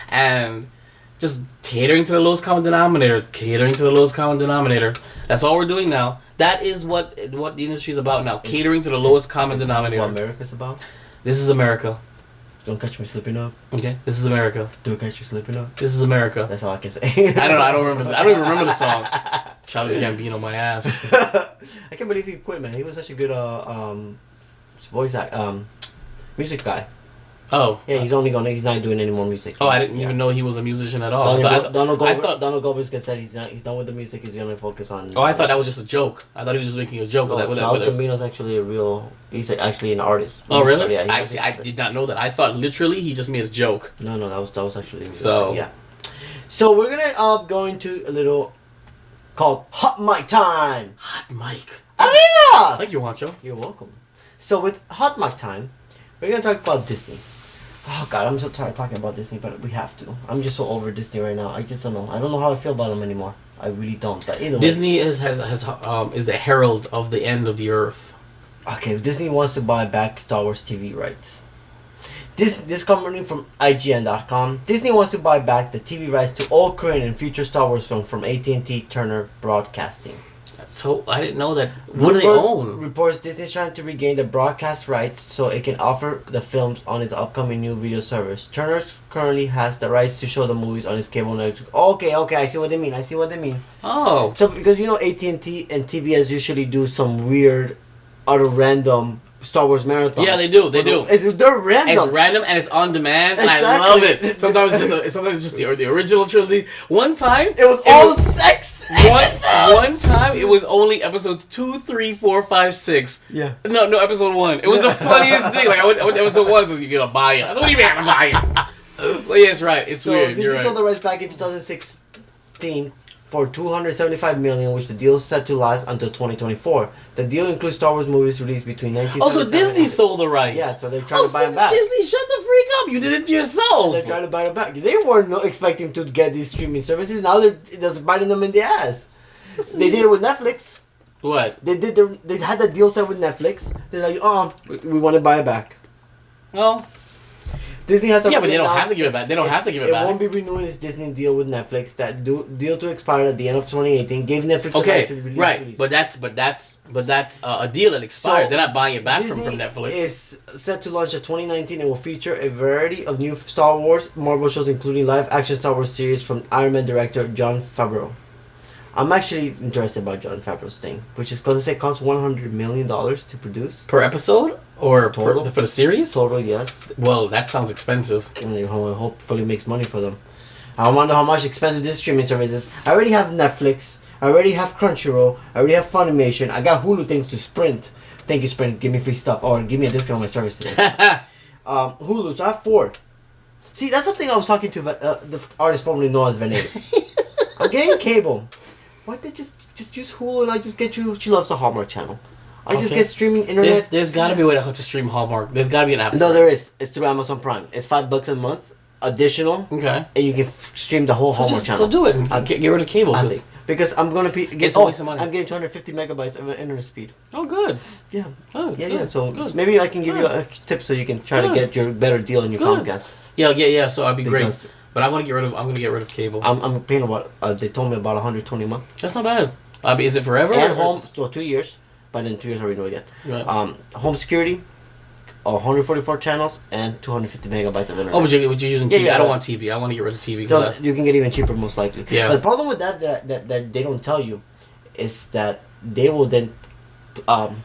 and just catering to the lowest common denominator. That's all we're doing now. That is what the industry is about now. Catering to the lowest common This is denominator. what America's about. This is America. Don't catch me slipping up. Okay, this is America. Don't catch me slipping up. This is America. That's all I can say. I don't remember. I don't even remember the song. Childish Gambino, my ass. I can't believe he quit, man. He was such a good music guy. Oh. Yeah, he's not doing any more music. Oh, I didn't even know he was a musician at all. Donald I thought Glover said he's done with the music. He's gonna focus on. I thought that was just a joke. I thought he was just making a joke with that. Childish Gambino's actually he's actually an artist. Oh, really? Yeah. I did not know that. I thought literally he just made a joke. No, that was actually. So yeah. So we're gonna go into a little called Hot Mic Time. Hot mic. Arriba! Thank you, Juancho. You're welcome. So with Hot Mic Time, we're gonna talk about Disney. Oh God, I'm so tired of talking about Disney, but we have to. I'm just so over Disney right now. I just don't know. I don't know how to feel about them anymore. I really don't. But either way. Disney is the herald of the end of the earth. Okay, Disney wants to buy back Star Wars TV rights. This company from IGN.com. Disney wants to buy back the TV rights to all current and future Star Wars films from AT&T Turner Broadcasting. So I didn't know that. What do they own? Reports Disney's trying to regain the broadcast rights so it can offer the films on its upcoming new video service. Turner currently has the rights to show the movies on its cable network. Okay, I see what they mean. Oh. So because AT&T and TBS usually do some weird, out of random Star Wars marathon. Yeah, they do. They're random. It's random and it's on demand, and Exactly. I love it. Sometimes it's just the original trilogy. One time It was all sex. One time it was only episodes 2, 3, 4, 5, 6. Yeah. No, episode 1. It was the funniest thing. Like I went to episode 1, so you gotta buy it. I said, what do you mean I gotta buy it? Well, yeah, it's right. It's So weird. Disney You're right. sold the rights back in 2016 for $275 million, which the deal is set to last until 2024. The deal includes Star Wars movies released between 1977. Also, Disney sold the rights. Yeah, so they're trying to buy them back. Disney, shut the freak up! You did it yourself. They're trying to buy them back. They weren't expecting to get these streaming services. Now they're just biting them in the ass. They did it with Netflix. What? They had the deal set with Netflix. They're like, we want to buy it back. Well, Disney has yeah, but they don't have to give it back. They don't have to give it back. It won't be renewing its Disney deal with Netflix. That deal to expire at the end of 2018 gave Netflix the right to release. Right, but that's a deal that expired. So, They're not buying it back from Disney Netflix. is set to launch in 2019 and will feature a variety of new Star Wars Marvel shows, including live-action Star Wars series from Iron Man director Jon Favreau. I'm actually interested about Jon Favreau's thing, which is going to cost $100 million to produce. Per episode? Or Total. for the series? Total, yes. Well, that sounds expensive. And hopefully makes money for them. I wonder how much expensive this streaming service is. I already have Netflix. I already have Crunchyroll. I already have Funimation. I got Hulu thanks to Sprint. Thank you, Sprint. Give me free stuff. Or give me a discount on my service today. Hulu, so I have 4. See, that's the thing I was talking to the artist formerly known as Vanessa. I'm getting cable. Why don't they just use Hulu and I just get you? She loves the Hallmark Channel. I just get streaming internet. There's got to be a way to stream Hallmark. There's got to be an app. No, there is. It's through Amazon Prime. It's $5 a month, additional. Okay. And you can stream the whole Hallmark Channel. So do it. And get rid of cable. I think because I'm gonna it's a waste of money. I'm getting 250 megabytes of internet speed. Oh, good. Yeah. Oh, yeah, good, yeah. So good. maybe I can give you a tip so you can try to get your better deal on your Good. Comcast. Yeah. So I'd be Because great. But I'm gonna get rid of cable. I'm paying about. They told me about 120 a month. That's not bad. Is it forever? And home, 2 years. But then 2 years I already know yet. Right. Home security, 144 channels and 250 megabytes of internet. Oh, but you're using TV. Yeah, I don't but- want TV. I want to get rid of TV. So you can get even cheaper, most likely. Yeah. But the problem with that they don't tell you is that they will then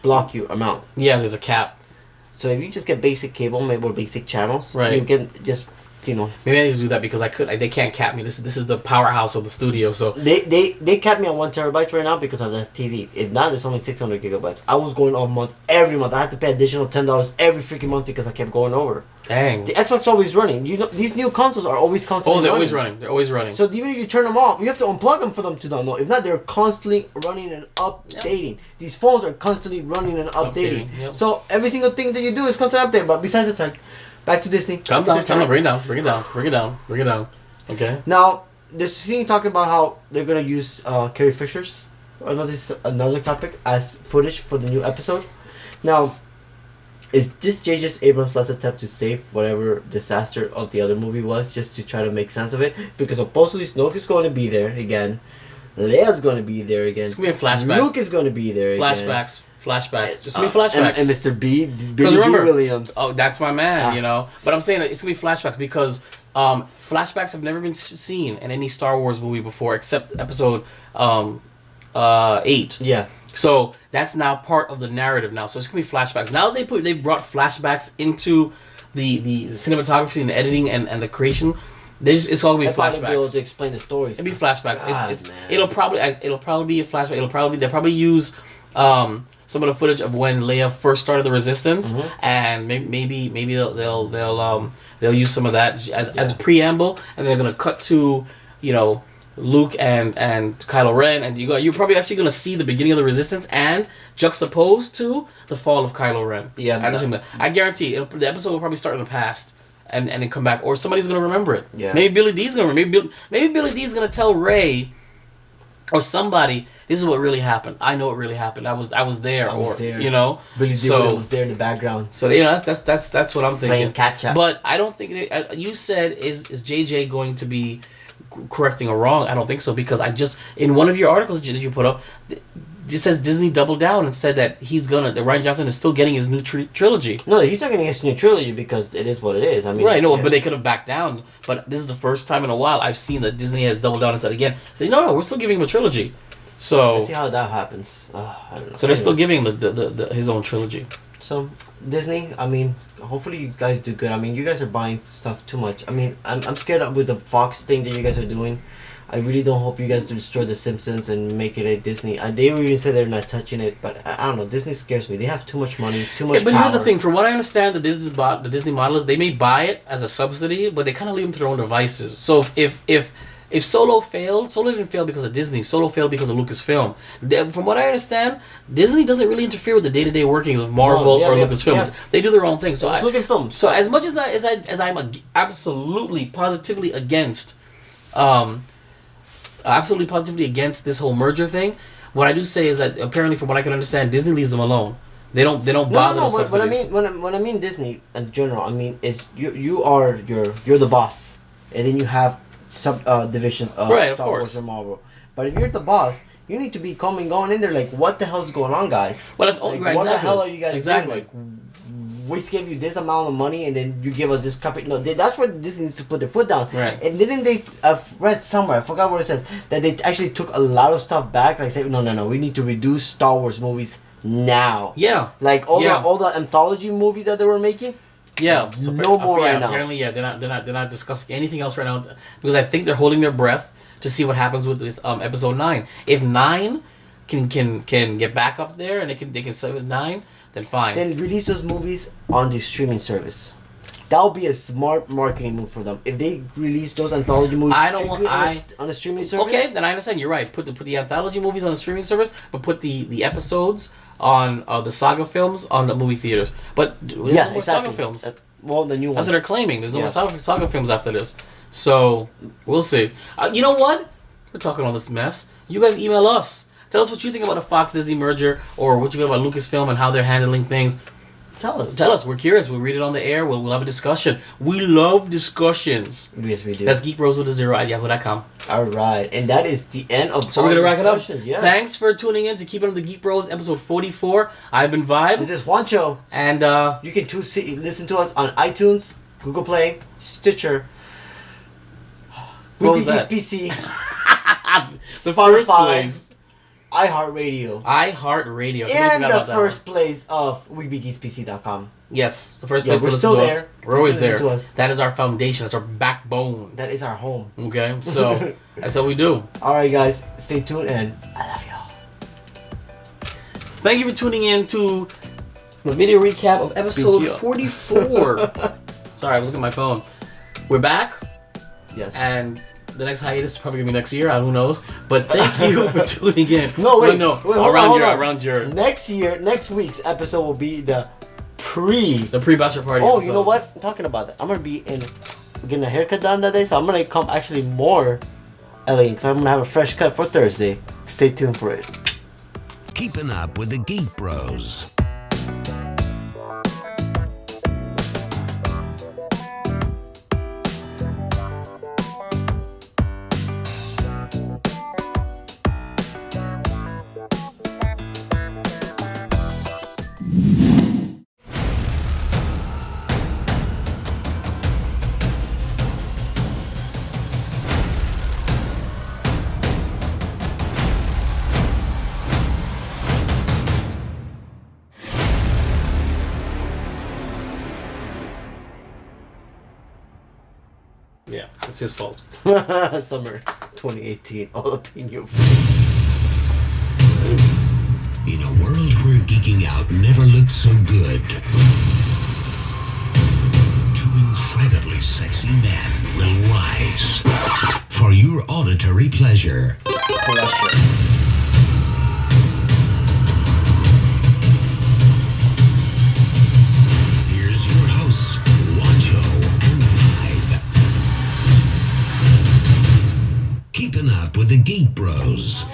block your amount. yeah, there's a cap. So if you just get basic cable, maybe or basic channels, Right. you can just, Maybe I need to do that because they can't cap me. This is the powerhouse of the studio. So They capped me on 1 terabyte right now because of the TV. If not, it's only 600 gigabytes. I was going off every month. I had to pay additional $10 every freaking month because I kept going over. dang. The Xbox always running. These new consoles are always constantly. Oh, they're running. always running. They're always running. So even if you turn them off, you have to unplug them for them to download. If not, they're constantly running and updating. These phones are constantly running and updating. Yep. So every single thing that you do is constantly updated. But besides the tech, back to Disney. Calm down. Bring it down. Okay. Now, there's a scene talking about how they're gonna use Carrie Fisher's another topic as footage for the new episode. Now, is this J.J. Abrams' last attempt to save whatever disaster of the other movie was, just to try to make sense of it? Because supposedly Snoke is going to be there again, Leia's going to be there again. It's gonna be a flashback. Luke is going to be there again. Flashbacks. Just gonna be flashbacks. And Mr. B, Billy Because remember, D. Williams. oh, that's my man, But I'm saying that it's gonna be flashbacks because flashbacks have never been seen in any Star Wars movie before, except Episode 8. Yeah. So that's now part of the narrative now. So it's gonna be flashbacks. Now they brought flashbacks into the cinematography and the editing and the creation. It's all gonna be They'll be able flashbacks. to explain the stories. It'll be flashbacks. God, man. It'll probably be a flashback. They'll probably use some of the footage of when Leia first started the Resistance, and maybe they'll use some of that as a preamble, and they're gonna cut to Luke and Kylo Ren, and you're probably actually gonna see the beginning of the Resistance and juxtaposed to the fall of Kylo Ren. Yeah, I guarantee the episode will probably start in the past. And then come back, or somebody's gonna remember it. Yeah. Maybe Billy D's gonna maybe Billy D's gonna tell Ray, or somebody, this is what really happened. I know what really happened. I was there, there. Billy Billy D. Williams was there in the background. So that's what I'm thinking. Playing catch up. But I don't think you said is JJ going to be correcting a wrong? I don't think so, because I just in one of your articles that you put up. It says Disney doubled down and said that that Rian Johnson is still getting his new trilogy. No, he's not getting his new trilogy because it is what it is. I mean, Right, no, but they could have backed down. But this is the first time in a while I've seen that Disney has doubled down and said again, say no, we're still giving him a trilogy. So let's see how that happens. I don't know. So they're still giving him his own trilogy. So Disney, I mean, hopefully you guys do good. I mean, you guys are buying stuff too much. I mean, I'm scared with the Fox thing that you guys are doing. I really don't hope you guys destroy The Simpsons and make it a Disney. They even said they're not touching it, but I don't know. Disney scares me. They have too much money, too much But power. here's the thing. From what I understand, the Disney model is they may buy it as a subsidy, but they kind of leave them to their own devices. So if Solo failed, Solo didn't fail because of Disney. Solo failed because of Lucasfilm. From what I understand, Disney doesn't really interfere with the day-to-day workings of Marvel or Lucasfilms. Yeah. They do their own thing. So Lucasfilm. So as much as I'm absolutely positively against this whole merger thing, what I do say is that apparently, from what I can understand, Disney leaves them alone. They don't bother with subsidies. When I mean Disney in general, I mean is you're the boss, and then you have sub divisions of Star Wars and Marvel. But if you're the boss, you need to be going in there like, what the hell's going on, guys? Well, that's like, right, what the exactly. hell are you guys Exactly. doing? Like, we gave you this amount of money, and then you give us this copy. No, that's where Disney needs to put their foot down. Right. And didn't they? I've read somewhere, I forgot what it says, that they actually took a lot of stuff back. Like, said, no, we need to reduce Star Wars movies now. Yeah. Like all the anthology movies that they were making. Yeah, No more right now. Apparently, they're not discussing anything else right now, because I think they're holding their breath to see what happens with episode 9. If 9 can get back up there and they can save with 9, then fine. Then release those movies on the streaming service. That would be a smart marketing move for them. If they release those anthology movies on a streaming service. Okay, then I understand. You're right. Put the anthology movies on the streaming service, but put the episodes on the saga films on the movie theaters. But there's no more saga films. Well, the new one. That's what they're claiming. There's no more saga films after this. So we'll see. You know what? We're talking all this mess. You guys email us. Tell us what you think about the Fox Disney merger, or what you feel about Lucasfilm and how they're handling things. Tell us. Tell us. We're curious. We'll read it on the air. We'll have a discussion. We love discussions. Yes, we do. That's geekbros@yahoo.com. All right, and that is the end of. So we're gonna wrap it up. Yes. Thanks for tuning in to Keepin' Up the Geek Bros, episode 44. I've been Vibe. This is Juancho. And you can listen to us on iTunes, Google Play, Stitcher. What was Weebie that? PC, the first place. iHeartRadio, iHeartRadio. and the first place of WeebieGeeksPC.com. Yes, the first Yeah, place we're to still listen to there. us. We're always Listen there. to us. That is our foundation. That's our backbone. That is our home. Okay, so that's what we do. All right, guys, stay tuned, and I love y'all. Thank you for tuning in to the video recap of episode Thank you. 44. Sorry, I was looking at my phone. We're back, Yes. and the next hiatus is probably gonna be next year. Who knows? But thank you for tuning in. No, wait. No, Wait, hold around on. your Next week's episode will be the pre-bachelor party. Oh, episode. you know what? I'm talking about that. I'm gonna be getting a haircut done that day, so I'm gonna come actually more elegant. Cause I'm gonna have a fresh cut for Thursday. Stay tuned for it. Keeping up with the Geek Bros. Yeah, it's his fault. Summer 2018, all up in your face. In a world where geeking out never looked so good, two incredibly sexy men will rise for your auditory pleasure. Here's your hosts, Wancho and Vibe. Keeping up with the Geek Bros.